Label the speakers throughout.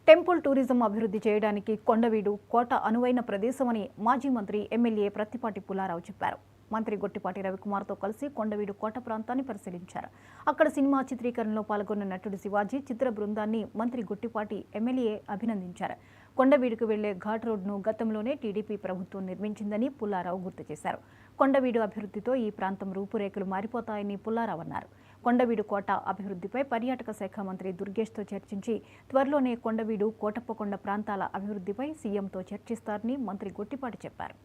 Speaker 1: Temple tourism అభివృద్ధి చేయడానికి కొండవీడు కోట అనువైన ప్రదేశమని మాజీ మంత్రి ఎమ్మెల్యే ప్రత్తిపాటి పుల్లారావు చెప్పారు. మంత్రి గొట్టిపాటి రవికుమార్తో కలిసి కొండవీడు కోట ప్రాంతాన్ని పరిశీలించారు. అక్కడ సినిమా చిత్రీకరణలో పాల్గొన్న నటుడు శివాజీ చిత్ర బృందాన్ని మంత్రి గొట్టిపాటి ఎమ్మెల్యే అభినందించారు. కొండవీడుకు వెళ్లే ఘాట్ రోడ్ను గతంలోనే టీడీపీ ప్రభుత్వం నిర్మించిందని పుల్లారావు గుర్తు చేశారు. కొండవీడు అభివృద్ధితో ఈ ప్రాంతం రూపురేఖలు మారిపోతాయని పుల్లారావు అన్నారు. కొండవీడు కోట అభివృద్ధిపై పర్యాటక శాఖ మంత్రి దుర్గేష్తో చర్చించి త్వరలోనే కొండవీడు కోటప్పకొండ ప్రాంతాల అభివృద్ధిపై సీఎంతో చర్చిస్తారని మంత్రి గొట్టిపాటి చెప్పారు.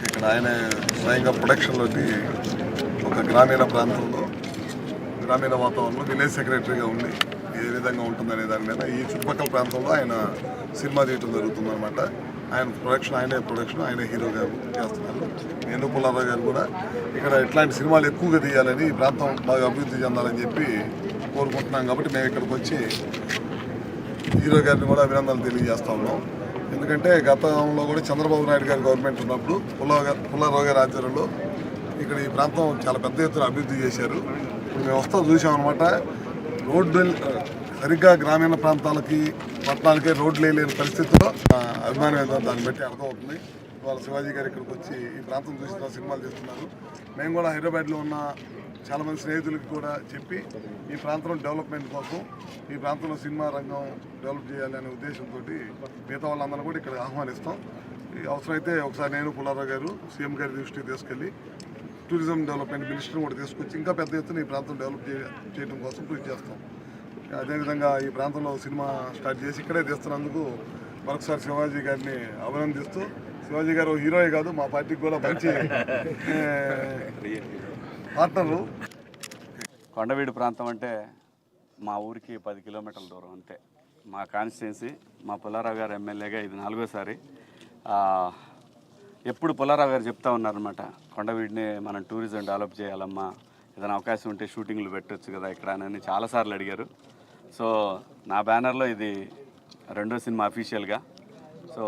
Speaker 2: ఇక్కడ ఆయన స్వయంగా ప్రొడక్షన్లోకి ఒక గ్రామీణ ప్రాంతంలో గ్రామీణ వాతావరణంలో విలేజ్ సెక్రటరీగా ఉండి ఏ విధంగా ఉంటుందనే దాని మీద ఈ చుట్టుపక్కల ప్రాంతంలో ఆయన సినిమా తీయటం జరుగుతుందన్నమాట. ఆయన ప్రొడక్షన్ ఆయనే హీరోగా చేస్తున్నారు. నేను పుల్లారావు గారు కూడా ఇక్కడ ఇట్లాంటి సినిమాలు ఎక్కువగా తీయాలని ఈ ప్రాంతం బాగా అభివృద్ధి చెందాలని చెప్పి కోరుకుంటున్నాం. కాబట్టి మేము ఇక్కడికి వచ్చి హీరో గారిని కూడా అభినందనలు తెలియజేస్తా ఉన్నాం. ఎందుకంటే గతంలో కూడా చంద్రబాబు నాయుడు గారి గవర్నమెంట్ ఉన్నప్పుడు పుల్లారావు గారి ఆధ్వర్యంలో ఇక్కడ ఈ ప్రాంతం చాలా పెద్ద ఎత్తున అభివృద్ధి చేశారు. ఇప్పుడు మేము వస్తాం చూసామన్నమాట. రోడ్డు సరిగ్గా గ్రామీణ ప్రాంతాలకి పట్టణాలకే రోడ్లు లేని పరిస్థితుల్లో అభిమానం ఏదో దాన్ని బట్టి అర్థమవుతుంది. ఇవాళ శివాజీ గారు ఇక్కడికి వచ్చి ఈ ప్రాంతం చూసిన సినిమాలు చేస్తున్నారు. మేము కూడా హైదరాబాద్లో ఉన్న చాలామంది స్నేహితులకి కూడా చెప్పి ఈ ప్రాంతం డెవలప్మెంట్ కోసం ఈ ప్రాంతంలో సినిమా రంగం డెవలప్ చేయాలనే ఉద్దేశంతో మిగతా వాళ్ళందరూ కూడా ఇక్కడ ఆహ్వానిస్తాం. అవసరమైతే ఒకసారి నేను పుల్లారావు గారు సీఎం గారి దృష్టికి తీసుకెళ్ళి టూరిజం డెవలప్మెంట్ మినిస్టర్ని కూడా తీసుకొచ్చి ఇంకా పెద్ద ఎత్తున ఈ ప్రాంతం డెవలప్ చేయడం కోసం కృషి చేస్తాం. అదేవిధంగా ఈ ప్రాంతంలో సినిమా స్టార్ట్ చేసి ఇక్కడే తీస్తున్నందుకు మరొకసారి శివాజీ గారిని అభినందిస్తూ, శివాజీ గారు హీరోయే కాదు మా పార్టీకి కూడా మంచి పార్ట్నరు.
Speaker 3: కొండవీడు ప్రాంతం అంటే మా ఊరికి 10 కిలోమీటర్ల దూరం అంతే. మా కాన్స్టిట్యున్సీ, మా పుల్లారావు గారు ఎమ్మెల్యేగా ఇది 4వ సారి. ఎప్పుడు పుల్లారావు గారు చెప్తా ఉన్నారనమాట, కొండవీడిని మనం టూరిజం డెవలప్ చేయాలమ్మా, ఏదైనా అవకాశం ఉంటే షూటింగ్లు పెట్టచ్చు కదా ఇక్కడ అని చాలాసార్లు అడిగారు. సో నా బ్యానర్లో ఇది 2వ సినిమా అఫీషియల్గా. సో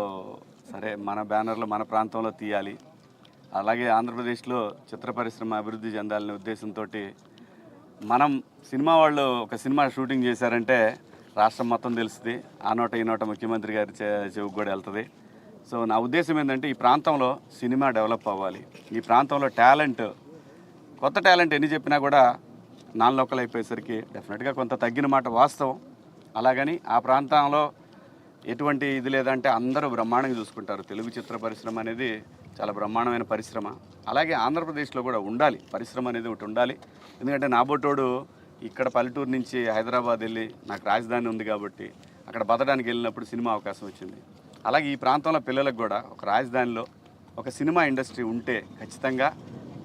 Speaker 3: సరే మన బ్యానర్లో మన ప్రాంతంలో తీయాలి, అలాగే ఆంధ్రప్రదేశ్లో చిత్ర పరిశ్రమ అభివృద్ధి చెందాలనే ఉద్దేశంతో మనం సినిమా వాళ్ళు ఒక సినిమా షూటింగ్ చేశారంటే రాష్ట్రం మొత్తం తెలుస్తుంది, ఆ నోట ఈ నోట ముఖ్యమంత్రి గారి చెవికి కూడా వెళ్తుంది. సో నా ఉద్దేశం ఏంటంటే ఈ ప్రాంతంలో సినిమా డెవలప్ అవ్వాలి. ఈ ప్రాంతంలో టాలెంట్, కొత్త టాలెంట్ ఎన్ని చెప్పినా కూడా నాన్ లోకల్ అయిపోయేసరికి డెఫినెట్గా కొంత తగ్గిన మాట వాస్తవం. అలాగని ఆ ప్రాంతంలో ఎటువంటి ఇది లేదంటే అందరూ బ్రహ్మాండంగా చూసుకుంటారు. తెలుగు చిత్ర పరిశ్రమ అనేది చాలా బ్రహ్మాండమైన పరిశ్రమ. అలాగే ఆంధ్రప్రదేశ్లో కూడా ఉండాలి పరిశ్రమ అనేది ఒకటి ఉండాలి. ఎందుకంటే నాబోటోడు ఇక్కడ పల్లెటూరు నుంచి హైదరాబాద్ వెళ్ళి నాకు రాజధాని ఉంది కాబట్టి అక్కడ బతకడానికి వెళ్ళినప్పుడు సినిమా అవకాశం వచ్చింది. అలాగే ఈ ప్రాంతంలో పిల్లలకు కూడా ఒక రాజధానిలో ఒక సినిమా ఇండస్ట్రీ ఉంటే ఖచ్చితంగా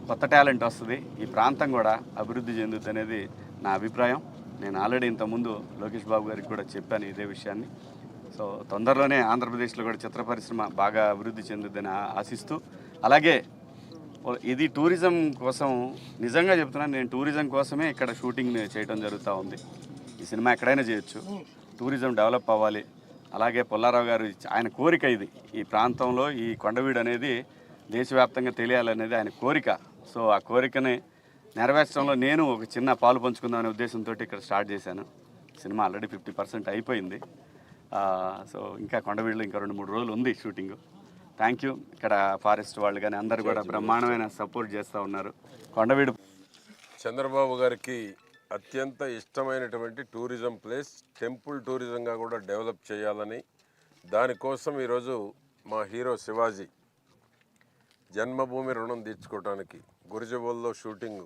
Speaker 3: కొత్త టాలెంట్ వస్తుంది, ఈ ప్రాంతం కూడా అభివృద్ధి చెందుతుంది అనేది నా అభిప్రాయం. నేను ఆల్రెడీ ఇంతకుముందు లోకేష్ బాబు గారికి కూడా చెప్పాను ఇదే విషయాన్ని. సో తొందరలోనే ఆంధ్రప్రదేశ్లో కూడా చిత్ర పరిశ్రమ బాగా అభివృద్ధి చెందుతుందని ఆశిస్తూ, అలాగే ఇది టూరిజం కోసం నిజంగా చెప్తున్నాను, నేను టూరిజం కోసమే ఇక్కడ షూటింగ్ చేయడం జరుగుతూ ఉంది. ఈ సినిమా ఎక్కడైనా చేయొచ్చు, టూరిజం డెవలప్ అవ్వాలి. అలాగే పుల్లారావు గారు ఆయన కోరిక ఇది, ఈ ప్రాంతంలో ఈ కొండవీడు అనేది దేశవ్యాప్తంగా తెలియాలనేది ఆయన కోరిక. సో ఆ కోరికని నెరవేర్చడంలో నేను ఒక చిన్న పాలు పంచుకుందామనే ఉద్దేశంతో ఇక్కడ స్టార్ట్ చేశాను. సినిమా ఆల్రెడీ 50% అయిపోయింది. సో ఇంకా కొండవీడులో ఇంకా 2-3 రోజులు ఉంది షూటింగ్. Thank you. ఇక్కడ ఫారెస్ట్ వాళ్ళు కానీ అందరు కూడా బ్రహ్మాండమైన సపోర్ట్ చేస్తూ ఉన్నారు. కొండవీడు
Speaker 4: చంద్రబాబు గారికి అత్యంత ఇష్టమైనటువంటి టూరిజం ప్లేస్, టెంపుల్ టూరిజంగా కూడా డెవలప్ చేయాలని, దానికోసం ఈరోజు మా హీరో శివాజీ జన్మభూమి రుణం తీర్చుకోవడానికి గురిజబోల్లో షూటింగ్,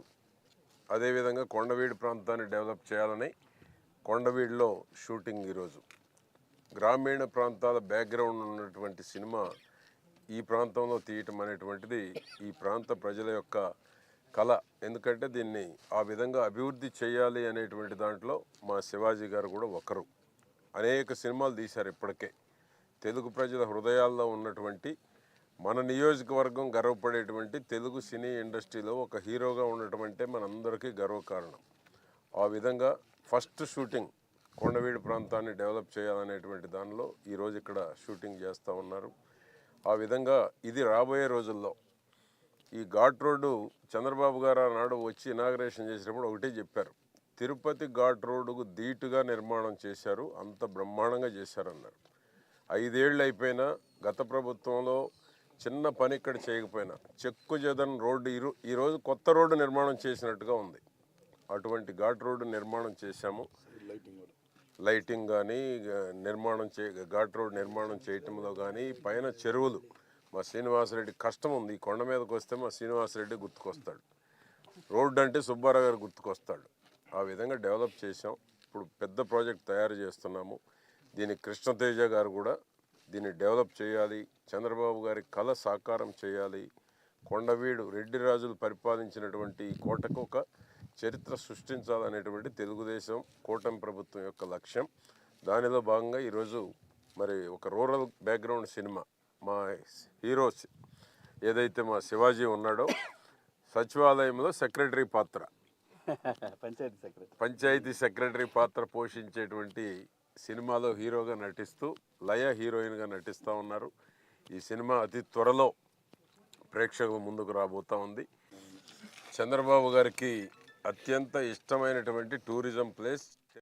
Speaker 4: అదేవిధంగా కొండవీడు ప్రాంతాన్ని డెవలప్ చేయాలని కొండవీడులో షూటింగ్. ఈరోజు గ్రామీణ ప్రాంతాల బ్యాక్గ్రౌండ్ ఉన్నటువంటి సినిమా ఈ ప్రాంతంలో తీయటం అనేటువంటిది ఈ ప్రాంత ప్రజల యొక్క కళ. ఎందుకంటే దీన్ని ఆ విధంగా అభివృద్ధి చేయాలి అనేటువంటి దాంట్లో మా శివాజీ గారు కూడా ఒకరు. అనేక సినిమాలు తీశారు ఇప్పటికే. తెలుగు ప్రజల హృదయాల్లో ఉన్నటువంటి, మన నియోజకవర్గం గర్వపడేటువంటి తెలుగు సినీ ఇండస్ట్రీలో ఒక హీరోగా ఉండటం అంటే మనందరికీ గర్వకారణం. ఆ విధంగా ఫస్ట్ షూటింగ్ కొండవీడు ప్రాంతాన్ని డెవలప్ చేయాలనేటువంటి దానిలో ఈరోజు ఇక్కడ షూటింగ్ చేస్తూ ఉన్నారు. ఆ విధంగా ఇది రాబోయే రోజుల్లో ఈ ఘాట్ రోడ్డు చంద్రబాబు గారు ఆనాడు వచ్చి ఇనాగరేషన్ చేసినప్పుడు ఒకటే చెప్పారు, తిరుపతి ఘాట్ రోడ్డుకు ధీటుగా నిర్మాణం చేశారు, అంత బ్రహ్మాండంగా చేశారన్నారు. 5 ఏళ్ళు అయిపోయినా గత ప్రభుత్వంలో చిన్న పని ఇక్కడ చేయకపోయినా చెక్కు చెదరని రోడ్డు ఈరోజు కొత్త రోడ్డు నిర్మాణం చేసినట్టుగా ఉంది. అటువంటి ఘాట్ రోడ్డు నిర్మాణం చేశాము. లైటింగ్ కానీ ఘాట్ రోడ్ నిర్మాణం చేయటంలో కానీ పైన చెరువులు మా శ్రీనివాసరెడ్డి కష్టం ఉంది. ఈ కొండ మీదకి వస్తే మా శ్రీనివాసరెడ్డి గుర్తుకొస్తాడు, రోడ్డు అంటే సుబ్బారావు గారు గుర్తుకొస్తాడు. ఆ విధంగా డెవలప్ చేసాం. ఇప్పుడు పెద్ద ప్రాజెక్ట్ తయారు చేస్తున్నాము. దీనికి కృష్ణతేజ గారు కూడా దీన్ని డెవలప్ చేయాలి, చంద్రబాబు గారి కళ సాకారం చేయాలి, కొండవీడు రెడ్డి రాజులు పరిపాలించినటువంటి ఈ కోటకు ఒక చరిత్ర సృష్టించాలనేటువంటి తెలుగుదేశం కూటమి ప్రభుత్వం యొక్క లక్ష్యం. దానిలో భాగంగా ఈరోజు మరి ఒక రూరల్ బ్యాక్గ్రౌండ్ సినిమా మా హీరో ఏదైతే మా శివాజీ ఉన్నాడో సచివాలయంలో సెక్రటరీ పాత్ర, పంచాయతీ సెక్రటరీ పాత్ర పోషించేటువంటి సినిమాలో హీరోగా నటిస్తూ లయ హీరోయిన్గా నటిస్తూ ఉన్నారు. ఈ సినిమా అతి త్వరలో ప్రేక్షకుల ముందుకు రాబోతూ ఉంది. చంద్రబాబు గారికి అత్యంత ఇష్టమైనటువంటి టూరిజం ప్లేస్